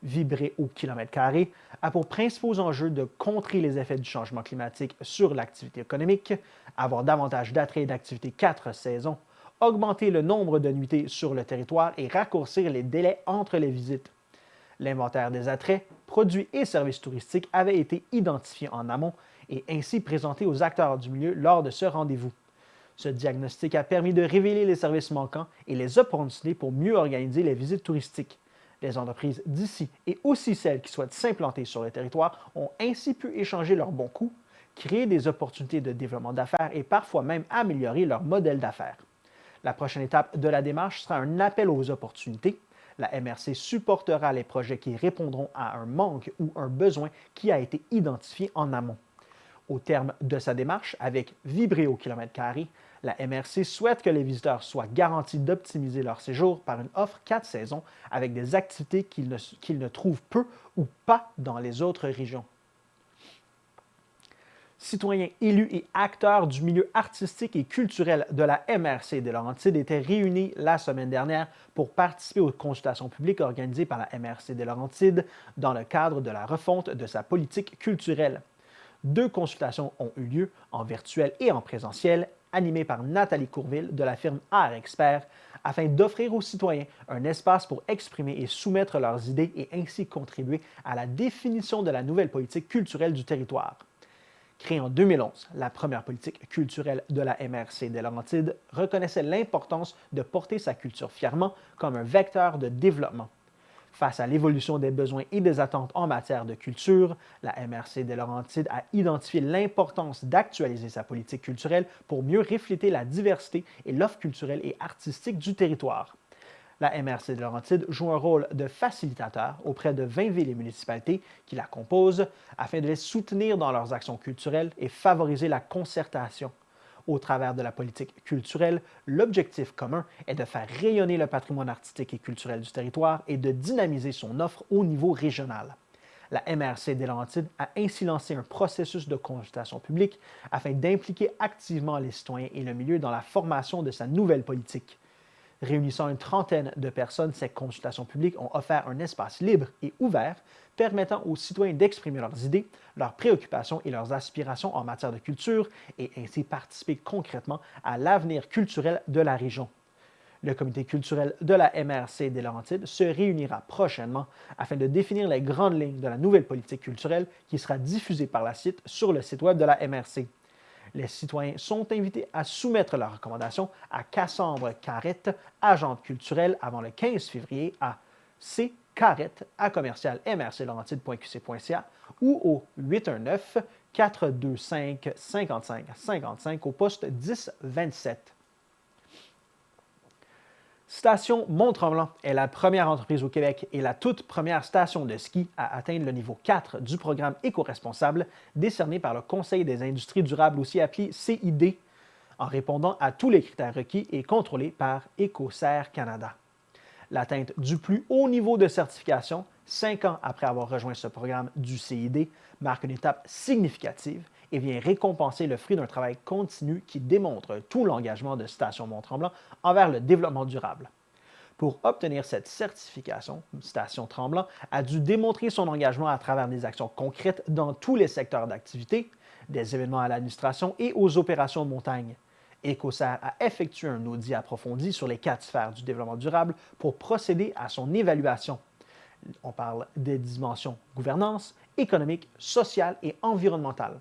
Vibrer au kilomètre carré a pour principaux enjeux de contrer les effets du changement climatique sur l'activité économique, avoir davantage d'attraits et d'activités 4 saisons, augmenter le nombre de nuitées sur le territoire et raccourcir les délais entre les visites. L'inventaire des attraits, produits et services touristiques avait été identifié en amont et ainsi présenté aux acteurs du milieu lors de ce rendez-vous. Ce diagnostic a permis de révéler les services manquants et les opportunités pour mieux organiser les visites touristiques. Les entreprises d'ici et aussi celles qui souhaitent s'implanter sur le territoire ont ainsi pu échanger leurs bons coups, créer des opportunités de développement d'affaires et parfois même améliorer leur modèle d'affaires. La prochaine étape de la démarche sera un appel aux opportunités. La MRC supportera les projets qui répondront à un manque ou un besoin qui a été identifié en amont. Au terme de sa démarche, avec Vibrer au kilomètre carré, la MRC souhaite que les visiteurs soient garantis d'optimiser leur séjour par une offre 4 saisons avec des activités qu'ils ne trouvent peu ou pas dans les autres régions. Citoyens élus et acteurs du milieu artistique et culturel de la MRC des Laurentides étaient réunis la semaine dernière pour participer aux consultations publiques organisées par la MRC des Laurentides dans le cadre de la refonte de sa politique culturelle. 2 consultations ont eu lieu, en virtuel et en présentiel, animées par Nathalie Courville de la firme Art Expert, afin d'offrir aux citoyens un espace pour exprimer et soumettre leurs idées et ainsi contribuer à la définition de la nouvelle politique culturelle du territoire. Créée en 2011, la première politique culturelle de la MRC des Laurentides reconnaissait l'importance de porter sa culture fièrement comme un vecteur de développement. Face à l'évolution des besoins et des attentes en matière de culture, la MRC des Laurentides a identifié l'importance d'actualiser sa politique culturelle pour mieux refléter la diversité et l'offre culturelle et artistique du territoire. La MRC des Laurentides joue un rôle de facilitateur auprès de 20 villes et municipalités qui la composent afin de les soutenir dans leurs actions culturelles et favoriser la concertation. Au travers de la politique culturelle, l'objectif commun est de faire rayonner le patrimoine artistique et culturel du territoire et de dynamiser son offre au niveau régional. La MRC des Laurentides a ainsi lancé un processus de consultation publique afin d'impliquer activement les citoyens et le milieu dans la formation de sa nouvelle politique. Réunissant une trentaine de personnes, ces consultations publiques ont offert un espace libre et ouvert permettant aux citoyens d'exprimer leurs idées, leurs préoccupations et leurs aspirations en matière de culture et ainsi participer concrètement à l'avenir culturel de la région. Le comité culturel de la MRC des Laurentides se réunira prochainement afin de définir les grandes lignes de la nouvelle politique culturelle qui sera diffusée par la suite sur le site web de la MRC. Les citoyens sont invités à soumettre leurs recommandations à Cassandre Carrette, agente culturelle, avant le 15 février à ccarrette@mrclaurentide.qc.ca ou au 819-425-5555 au poste 1027. Station Mont-Tremblant est la première entreprise au Québec et la toute première station de ski à atteindre le niveau 4 du programme éco-responsable décerné par le Conseil des industries durables, aussi appelé CID, en répondant à tous les critères requis et contrôlés par Écocert Canada. L'atteinte du plus haut niveau de certification, 5 ans après avoir rejoint ce programme du CID, marque une étape significative et vient récompenser le fruit d'un travail continu qui démontre tout l'engagement de Station Mont-Tremblant envers le développement durable. Pour obtenir cette certification, Station Tremblant a dû démontrer son engagement à travers des actions concrètes dans tous les secteurs d'activité, des événements à l'administration et aux opérations de montagne. Écocert a effectué un audit approfondi sur les 4 sphères du développement durable pour procéder à son évaluation. On parle des dimensions gouvernance, économique, sociale et environnementale.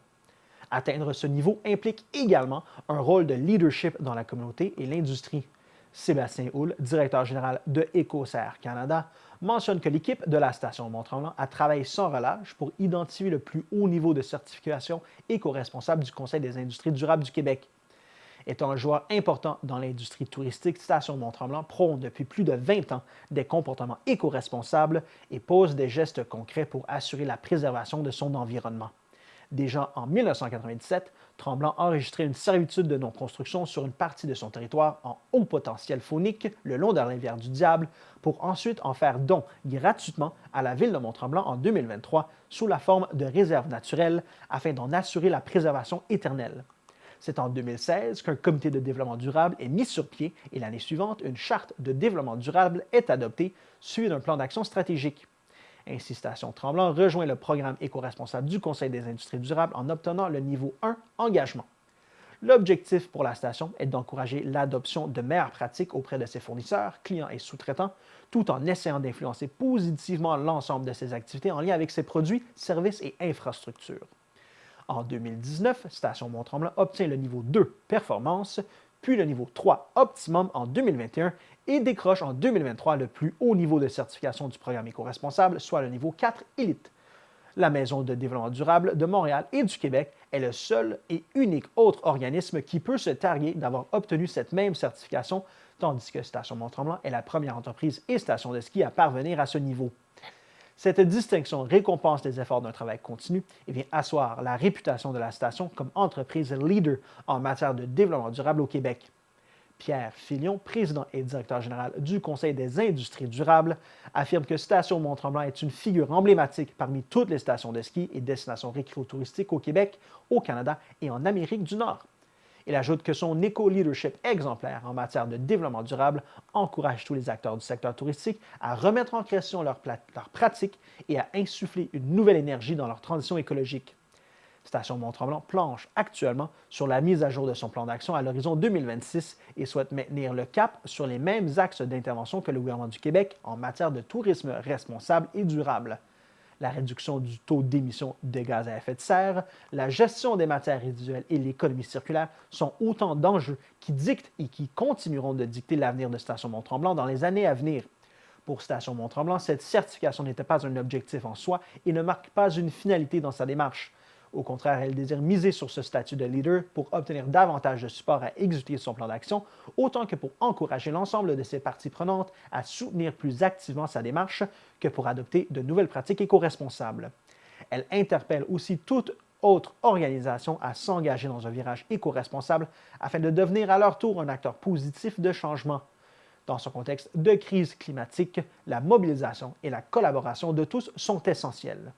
Atteindre ce niveau implique également un rôle de leadership dans la communauté et l'industrie. Sébastien Houle, directeur général de Écocert Canada, mentionne que l'équipe de la station Mont-Tremblant a travaillé sans relâche pour identifier le plus haut niveau de certification éco-responsable du Conseil des industries durables du Québec. Étant un joueur important dans l'industrie touristique, Station Mont-Tremblant prône depuis plus de 20 ans des comportements éco-responsables et pose des gestes concrets pour assurer la préservation de son environnement. Déjà en 1997, Tremblant enregistrait une servitude de non-construction sur une partie de son territoire en haut potentiel faunique le long de la rivière du Diable pour ensuite en faire don gratuitement à la ville de Mont-Tremblant en 2023 sous la forme de réserve naturelle afin d'en assurer la préservation éternelle. C'est en 2016 qu'un comité de développement durable est mis sur pied et l'année suivante, une charte de développement durable est adoptée, suivie d'un plan d'action stratégique. Ainsi, Station Tremblant rejoint le programme éco-responsable du Conseil des industries durables en obtenant le niveau 1 engagement. L'objectif pour la station est d'encourager l'adoption de meilleures pratiques auprès de ses fournisseurs, clients et sous-traitants, tout en essayant d'influencer positivement l'ensemble de ses activités en lien avec ses produits, services et infrastructures. En 2019, Station Mont-Tremblant obtient le niveau 2 Performance, puis le niveau 3 Optimum en 2021 et décroche en 2023 le plus haut niveau de certification du programme éco-responsable, soit le niveau 4 Élite. La Maison de développement durable de Montréal et du Québec est le seul et unique autre organisme qui peut se targuer d'avoir obtenu cette même certification, tandis que Station Mont-Tremblant est la première entreprise et station de ski à parvenir à ce niveau. Cette distinction récompense les efforts d'un travail continu et vient asseoir la réputation de la station comme entreprise leader en matière de développement durable au Québec. Pierre Filion, président et directeur général du Conseil des industries durables, affirme que Station Mont-Tremblant est une figure emblématique parmi toutes les stations de ski et destinations récréotouristiques au Québec, au Canada et en Amérique du Nord. Il ajoute que son éco-leadership exemplaire en matière de développement durable encourage tous les acteurs du secteur touristique à remettre en question leurs pratiques et à insuffler une nouvelle énergie dans leur transition écologique. Station Mont-Tremblant planche actuellement sur la mise à jour de son plan d'action à l'horizon 2026 et souhaite maintenir le cap sur les mêmes axes d'intervention que le gouvernement du Québec en matière de tourisme responsable et durable. La réduction du taux d'émission de gaz à effet de serre, la gestion des matières résiduelles et l'économie circulaire sont autant d'enjeux qui dictent et qui continueront de dicter l'avenir de Station Mont-Tremblant dans les années à venir. Pour Station Mont-Tremblant, cette certification n'était pas un objectif en soi et ne marque pas une finalité dans sa démarche. Au contraire, elle désire miser sur ce statut de leader pour obtenir davantage de support à exécuter son plan d'action, autant que pour encourager l'ensemble de ses parties prenantes à soutenir plus activement sa démarche que pour adopter de nouvelles pratiques éco-responsables. Elle interpelle aussi toute autre organisation à s'engager dans un virage éco-responsable afin de devenir à leur tour un acteur positif de changement. Dans ce contexte de crise climatique, la mobilisation et la collaboration de tous sont essentielles.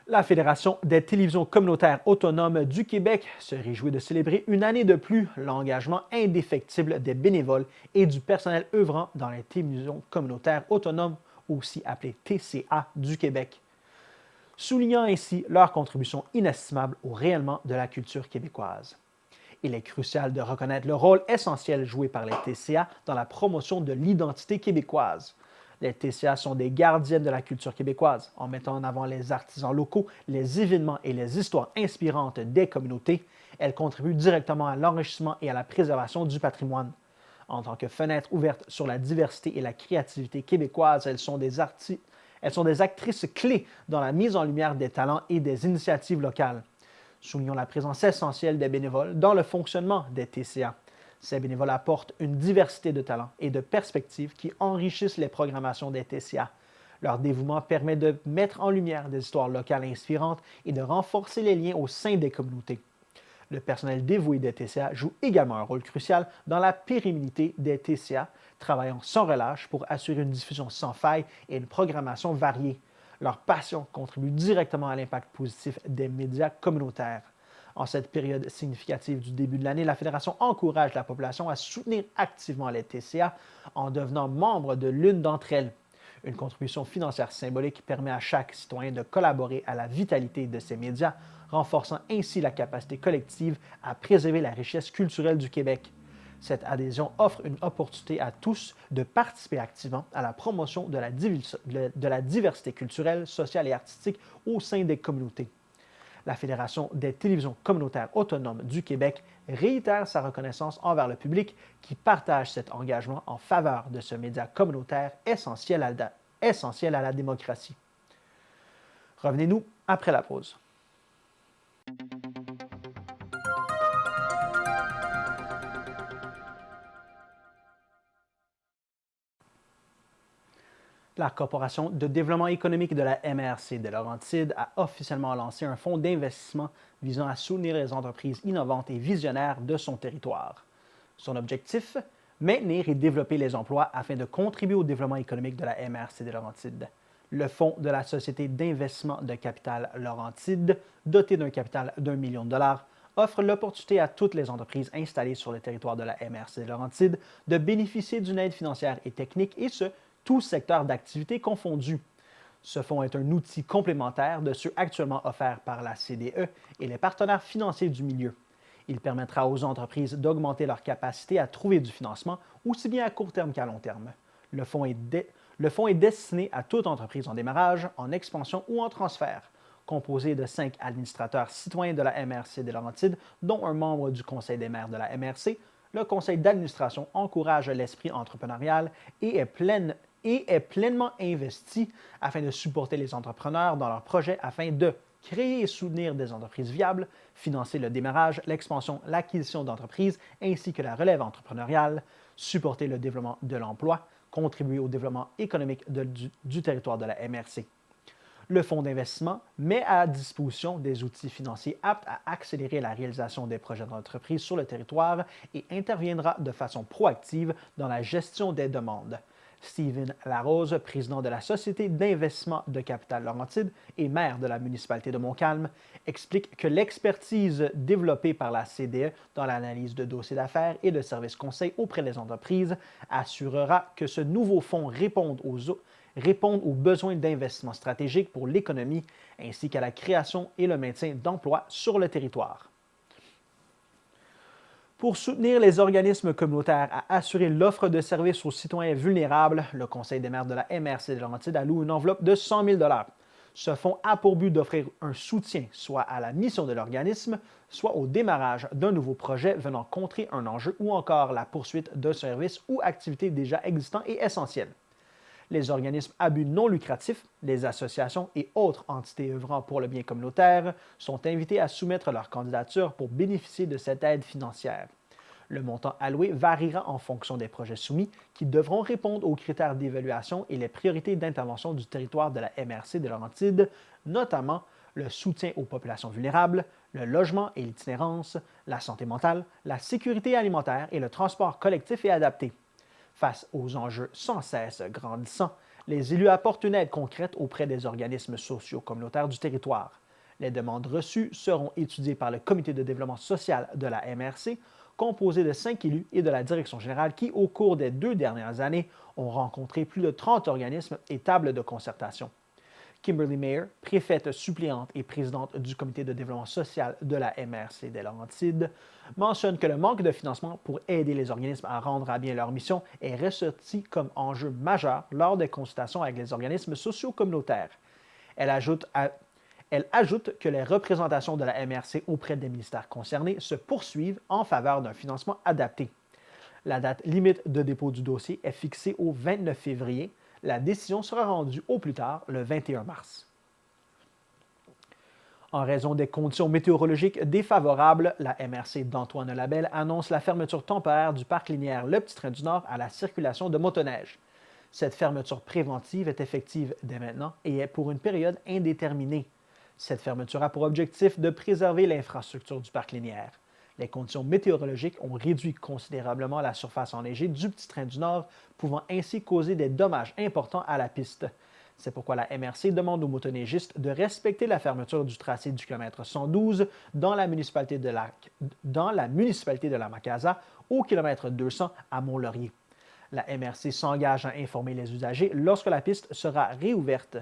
La Fédération des télévisions communautaires autonomes du Québec se réjouit de célébrer une année de plus l'engagement indéfectible des bénévoles et du personnel œuvrant dans les télévisions communautaires autonomes, aussi appelées TCA, du Québec, soulignant ainsi leur contribution inestimable au rayonnement de la culture québécoise. Il est crucial de reconnaître le rôle essentiel joué par les TCA dans la promotion de l'identité québécoise. Les TCA sont des gardiennes de la culture québécoise, en mettant en avant les artisans locaux, les événements et les histoires inspirantes des communautés. Elles contribuent directement à l'enrichissement et à la préservation du patrimoine. En tant que fenêtre ouverte sur la diversité et la créativité québécoise, elles sont des actrices clés dans la mise en lumière des talents et des initiatives locales. Soulignons la présence essentielle des bénévoles dans le fonctionnement des TCA. Ces bénévoles apportent une diversité de talents et de perspectives qui enrichissent les programmations des TCA. Leur dévouement permet de mettre en lumière des histoires locales inspirantes et de renforcer les liens au sein des communautés. Le personnel dévoué des TCA joue également un rôle crucial dans la pérennité des TCA, travaillant sans relâche pour assurer une diffusion sans faille et une programmation variée. Leur passion contribue directement à l'impact positif des médias communautaires. En cette période significative du début de l'année, la Fédération encourage la population à soutenir activement les TCA en devenant membre de l'une d'entre elles. Une contribution financière symbolique permet à chaque citoyen de collaborer à la vitalité de ces médias, renforçant ainsi la capacité collective à préserver la richesse culturelle du Québec. Cette adhésion offre une opportunité à tous de participer activement à la promotion de la diversité culturelle, sociale et artistique au sein des communautés. La Fédération des télévisions communautaires autonomes du Québec réitère sa reconnaissance envers le public qui partage cet engagement en faveur de ce média communautaire essentiel à la démocratie. Revenez-nous après la pause. La Corporation de développement économique de la MRC des Laurentides a officiellement lancé un fonds d'investissement visant à soutenir les entreprises innovantes et visionnaires de son territoire. Son objectif? Maintenir et développer les emplois afin de contribuer au développement économique de la MRC des Laurentides. Le fonds de la Société d'investissement de capital Laurentide, doté d'un capital d'1 million de dollars, offre l'opportunité à toutes les entreprises installées sur le territoire de la MRC des Laurentides de bénéficier d'une aide financière et technique, et ce, tous secteurs d'activité confondus. Ce fonds est un outil complémentaire de ceux actuellement offerts par la CDE et les partenaires financiers du milieu. Il permettra aux entreprises d'augmenter leur capacité à trouver du financement, aussi bien à court terme qu'à long terme. Le fonds est destiné à toute entreprise en démarrage, en expansion ou en transfert. Composé de 5 administrateurs citoyens de la MRC des Laurentides, dont un membre du Conseil des maires de la MRC, le conseil d'administration encourage l'esprit entrepreneurial et est pleinement investi afin de supporter les entrepreneurs dans leurs projets afin de créer et soutenir des entreprises viables, financer le démarrage, l'expansion, l'acquisition d'entreprises ainsi que la relève entrepreneuriale, supporter le développement de l'emploi, contribuer au développement économique du territoire de la MRC. Le fonds d'investissement met à disposition des outils financiers aptes à accélérer la réalisation des projets d'entreprise sur le territoire et interviendra de façon proactive dans la gestion des demandes. Steven Larose, président de la Société d'investissement de capital Laurentide et maire de la municipalité de Montcalm, explique que l'expertise développée par la CDE dans l'analyse de dossiers d'affaires et de services conseils auprès des entreprises assurera que ce nouveau fonds réponde aux besoins d'investissement stratégique pour l'économie ainsi qu'à la création et le maintien d'emplois sur le territoire. Pour soutenir les organismes communautaires à assurer l'offre de services aux citoyens vulnérables, le Conseil des maires de la MRC de Laurentide alloue une enveloppe de 100 000 $. Ce fonds a pour but d'offrir un soutien soit à la mission de l'organisme, soit au démarrage d'un nouveau projet venant contrer un enjeu ou encore la poursuite d'un service ou activité déjà existant et essentiel. Les organismes à but non lucratif, les associations et autres entités œuvrant pour le bien communautaire sont invités à soumettre leur candidature pour bénéficier de cette aide financière. Le montant alloué variera en fonction des projets soumis qui devront répondre aux critères d'évaluation et les priorités d'intervention du territoire de la MRC de Laurentide, notamment le soutien aux populations vulnérables, le logement et l'itinérance, la santé mentale, la sécurité alimentaire et le transport collectif et adapté. Face aux enjeux sans cesse grandissants, les élus apportent une aide concrète auprès des organismes sociaux communautaires du territoire. Les demandes reçues seront étudiées par le comité de développement social de la MRC, composé de 5 élus et de la direction générale qui, au cours des 2 dernières années, ont rencontré plus de 30 organismes et tables de concertation. Kimberly Mayer, préfète suppléante et présidente du comité de développement social de la MRC des Laurentides, mentionne que le manque de financement pour aider les organismes à rendre à bien leur mission est ressorti comme enjeu majeur lors des consultations avec les organismes sociaux communautaires. Elle ajoute que les représentations de la MRC auprès des ministères concernés se poursuivent en faveur d'un financement adapté. La date limite de dépôt du dossier est fixée au 29 février. La décision sera rendue au plus tard le 21 mars. En raison des conditions météorologiques défavorables, la MRC d'Antoine Labelle annonce la fermeture temporaire du parc linéaire Le Petit Train du Nord à la circulation de motoneige. Cette fermeture préventive est effective dès maintenant et est pour une période indéterminée. Cette fermeture a pour objectif de préserver l'infrastructure du parc linéaire. Les conditions météorologiques ont réduit considérablement la surface enneigée du Petit Train du Nord, pouvant ainsi causer des dommages importants à la piste. C'est pourquoi la MRC demande aux motoneigistes de respecter la fermeture du tracé du km 112 dans la municipalité de la Macasa au km 200 à Mont-Laurier. La MRC s'engage à informer les usagers lorsque la piste sera réouverte.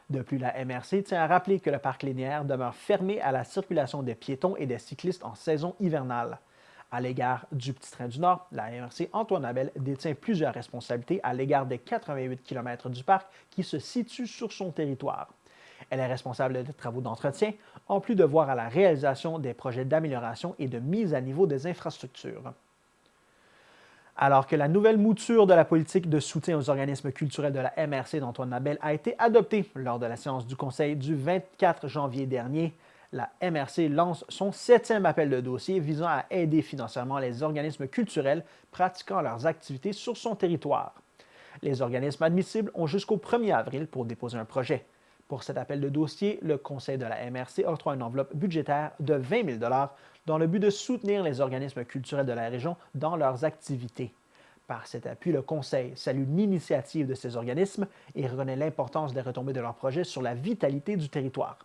De plus, la MRC tient à rappeler que le parc linéaire demeure fermé à la circulation des piétons et des cyclistes en saison hivernale. À l'égard du Petit Train du Nord, la MRC Antoine Labelle détient plusieurs responsabilités à l'égard des 88 km du parc qui se situent sur son territoire. Elle est responsable des travaux d'entretien, en plus de voir à la réalisation des projets d'amélioration et de mise à niveau des infrastructures. Alors que la nouvelle mouture de la politique de soutien aux organismes culturels de la MRC d'Antoine Labelle a été adoptée lors de la séance du Conseil du 24 janvier dernier, la MRC lance son 7e appel de dossier visant à aider financièrement les organismes culturels pratiquant leurs activités sur son territoire. Les organismes admissibles ont jusqu'au 1er avril pour déposer un projet. Pour cet appel de dossier, le Conseil de la MRC octroie une enveloppe budgétaire de 20 000 $ dans le but de soutenir les organismes culturels de la région dans leurs activités. Par cet appui, le Conseil salue l'initiative de ces organismes et reconnaît l'importance des retombées de leurs projets sur la vitalité du territoire.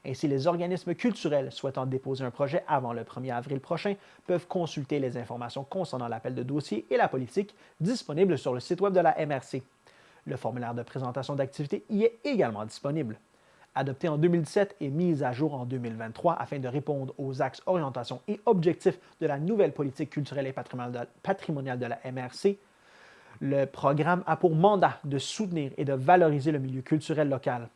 Ainsi, les organismes culturels souhaitant déposer un projet avant le 1er avril prochain peuvent consulter les informations concernant l'appel de dossier et la politique disponibles sur le site web de la MRC. Le formulaire de présentation d'activité y est également disponible. Adopté en 2017 et mis à jour en 2023 afin de répondre aux axes orientation et objectifs de la nouvelle politique culturelle et patrimoniale de la MRC, le programme a pour mandat de soutenir et de valoriser le milieu culturel local.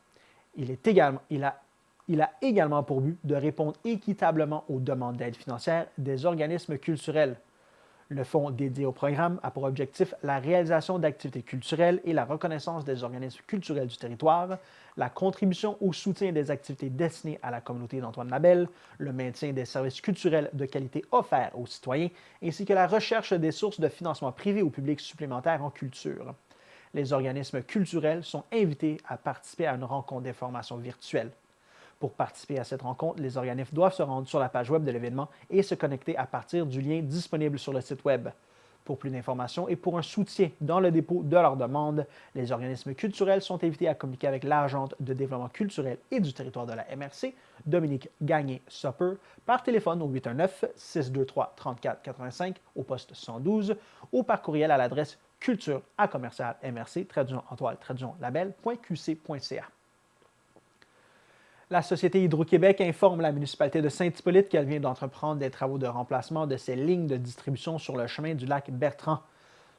Il a également pour but de répondre équitablement aux demandes d'aide financière des organismes culturels. Le fonds dédié au programme a pour objectif la réalisation d'activités culturelles et la reconnaissance des organismes culturels du territoire, la contribution au soutien des activités destinées à la communauté d'Antoine Labelle, le maintien des services culturels de qualité offerts aux citoyens, ainsi que la recherche des sources de financement privé ou public supplémentaires en culture. les organismes culturels sont invités à participer à une rencontre d'information virtuelle. Pour participer à cette rencontre, les organismes doivent se rendre sur la page web de l'événement et se connecter à partir du lien disponible sur le site web. Pour plus d'informations et pour un soutien dans le dépôt de leurs demandes, les organismes culturels sont invités à communiquer avec l'agente de développement culturel et du territoire de la MRC, Dominique Gagné-Sopper, par téléphone au 819-623-3485 au poste 112 ou par courriel à l'adresse culture@mrc-label.qc.ca. La Société Hydro-Québec informe la municipalité de Saint-Hippolyte qu'elle vient d'entreprendre des travaux de remplacement de ses lignes de distribution sur le chemin du lac Bertrand.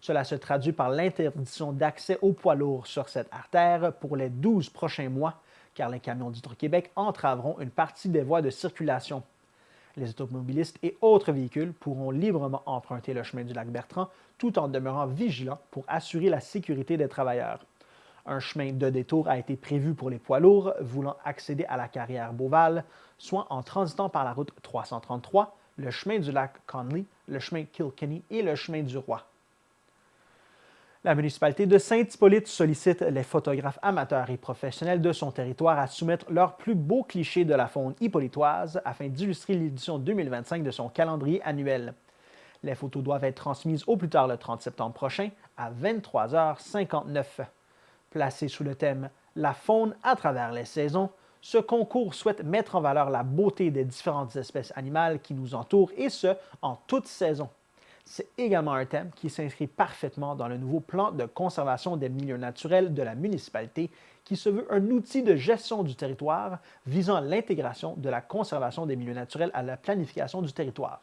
Cela se traduit par l'interdiction d'accès aux poids lourds sur cette artère pour les 12 prochains mois, car les camions d'Hydro-Québec entraveront une partie des voies de circulation. Les automobilistes et autres véhicules pourront librement emprunter le chemin du lac Bertrand tout en demeurant vigilants pour assurer la sécurité des travailleurs. Un chemin de détour a été prévu pour les poids lourds voulant accéder à la carrière Beauval, soit en transitant par la route 333, le chemin du lac Conley, le chemin Kilkenny et le chemin du Roi. La municipalité de Saint-Hippolyte sollicite les photographes amateurs et professionnels de son territoire à soumettre leurs plus beaux clichés de la faune hippolytoise afin d'illustrer l'édition 2025 de son calendrier annuel. Les photos doivent être transmises au plus tard le 30 septembre prochain à 23h59. Placé sous le thème « La faune à travers les saisons », ce concours souhaite mettre en valeur la beauté des différentes espèces animales qui nous entourent, et ce, en toute saison. C'est également un thème qui s'inscrit parfaitement dans le nouveau plan de conservation des milieux naturels de la municipalité, qui se veut un outil de gestion du territoire visant l'intégration de la conservation des milieux naturels à la planification du territoire.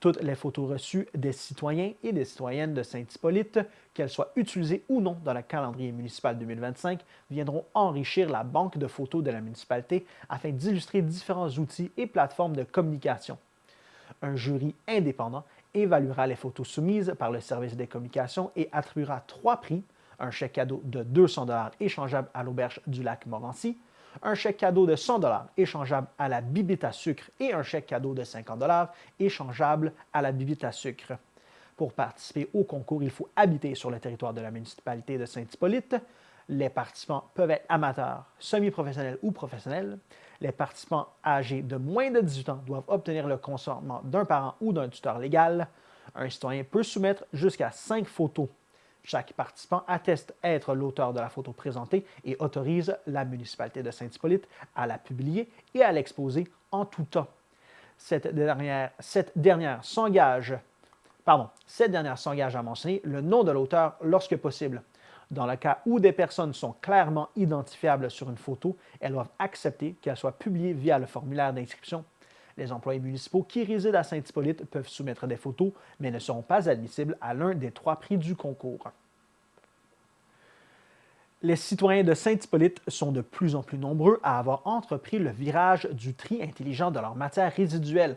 Toutes les photos reçues des citoyens et des citoyennes de Saint-Hippolyte, qu'elles soient utilisées ou non dans le calendrier municipal 2025, viendront enrichir la banque de photos de la municipalité afin d'illustrer différents outils et plateformes de communication. Un jury indépendant évaluera les photos soumises par le service des communications et attribuera 3 prix: un chèque cadeau de 200 $ échangeable à l'auberge du lac Morancy, un chèque cadeau de 100 $ échangeable à la bibite à sucre et un chèque cadeau de 50 $ échangeable à la bibite à sucre. Pour participer au concours, il faut habiter sur le territoire de la municipalité de Saint-Hippolyte. Les participants peuvent être amateurs, semi-professionnels ou professionnels. Les participants âgés de moins de 18 ans doivent obtenir le consentement d'un parent ou d'un tuteur légal. Un citoyen peut soumettre jusqu'à 5 photos. Chaque participant atteste être l'auteur de la photo présentée et autorise la municipalité de Saint-Hippolyte à la publier et à l'exposer en tout temps. Cette dernière s'engage à mentionner le nom de l'auteur lorsque possible. Dans le cas où des personnes sont clairement identifiables sur une photo, elles doivent accepter qu'elle soit publiée via le formulaire d'inscription. Les employés municipaux qui résident à Saint-Hippolyte peuvent soumettre des photos, mais ne seront pas admissibles à l'un des 3 prix du concours. Les citoyens de Saint-Hippolyte sont de plus en plus nombreux à avoir entrepris le virage du tri intelligent de leurs matières résiduelles.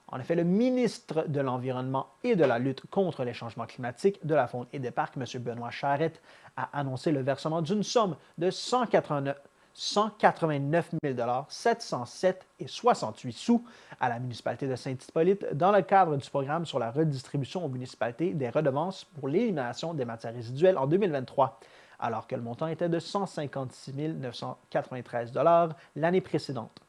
En effet, le ministre de l'Environnement et de la lutte contre les changements climatiques, de la faune et des parcs, M. Benoît Charette, a annoncé le versement d'une somme de 189 707,68 $ à la municipalité de Saint-Hippolyte dans le cadre du programme sur la redistribution aux municipalités des redevances pour l'élimination des matières résiduelles en 2023, alors que le montant était de 156 993 $ l'année précédente.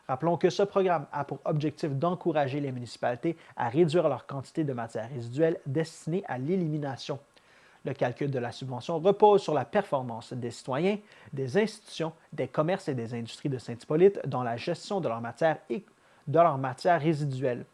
Rappelons que ce programme a pour objectif d'encourager les municipalités à réduire leur quantité de matières résiduelles destinées à l'élimination. Le calcul de la subvention repose sur la performance des citoyens, des institutions, des commerces et des industries de Saint-Hippolyte dans la gestion de leurs matières résiduelles.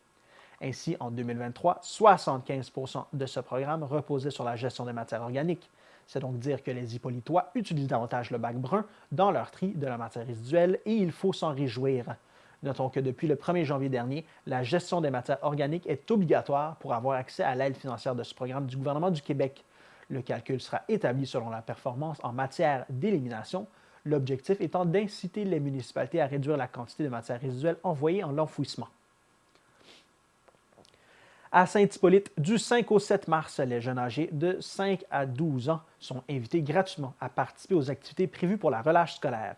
Ainsi, en 2023, 75 % de ce programme reposait sur la gestion des matières organiques. C'est donc dire que les Hippolytois utilisent davantage le bac brun dans leur tri de la matière résiduelle et il faut s'en réjouir. Notons que depuis le 1er janvier dernier, la gestion des matières organiques est obligatoire pour avoir accès à l'aide financière de ce programme du gouvernement du Québec. Le calcul sera établi selon la performance en matière d'élimination, l'objectif étant d'inciter les municipalités à réduire la quantité de matières résiduelles envoyées en l'enfouissement. À Saint-Hippolyte, du 5 au 7 mars, les jeunes âgés de 5 à 12 ans sont invités gratuitement à participer aux activités prévues pour la relâche scolaire.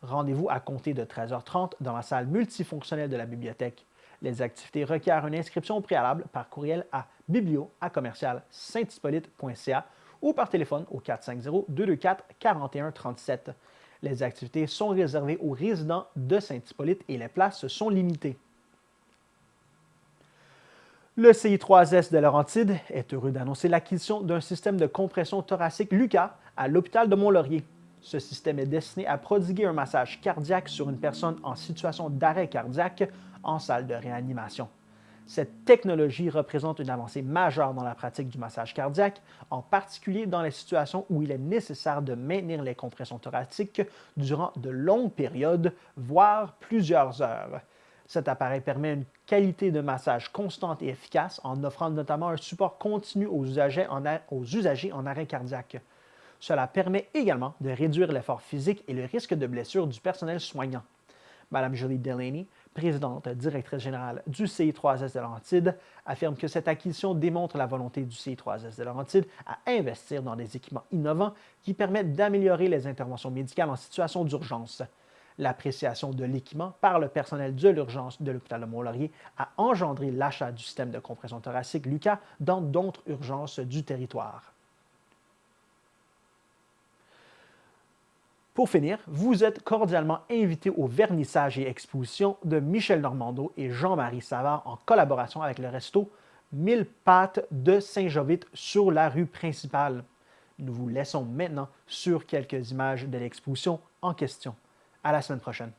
Rendez-vous à compter de 13h30 dans la salle multifonctionnelle de la bibliothèque. Les activités requièrent une inscription préalable par courriel à biblio@sainthippolyte.ca ou par téléphone au 450-224-4137. Les activités sont réservées aux résidents de Saint-Hippolyte et les places sont limitées. Le CI3S de Laurentides est heureux d'annoncer l'acquisition d'un système de compression thoracique LUCA à l'hôpital de Mont-Laurier. Ce système est destiné à prodiguer un massage cardiaque sur une personne en situation d'arrêt cardiaque en salle de réanimation. Cette technologie représente une avancée majeure dans la pratique du massage cardiaque, en particulier dans les situations où il est nécessaire de maintenir les compressions thoraciques durant de longues périodes, voire plusieurs heures. Cet appareil permet une qualité de massage constante et efficace en offrant notamment un support continu aux usagers en arrêt cardiaque. Cela permet également de réduire l'effort physique et le risque de blessure du personnel soignant. Mme Julie Delaney, présidente directrice générale du CI3S de Laurentides, affirme que cette acquisition démontre la volonté du CI3S de Laurentides à investir dans des équipements innovants qui permettent d'améliorer les interventions médicales en situation d'urgence. L'appréciation de l'équipement par le personnel de l'urgence de l'hôpital de Mont-Laurier a engendré l'achat du système de compression thoracique LUCA dans d'autres urgences du territoire. Pour finir, vous êtes cordialement invité au vernissage et exposition de Michel Normando et Jean-Marie Savard en collaboration avec le resto 1000 Pâtes de Saint-Jovite sur la rue principale. Nous vous laissons maintenant sur quelques images de l'exposition en question. À la semaine prochaine.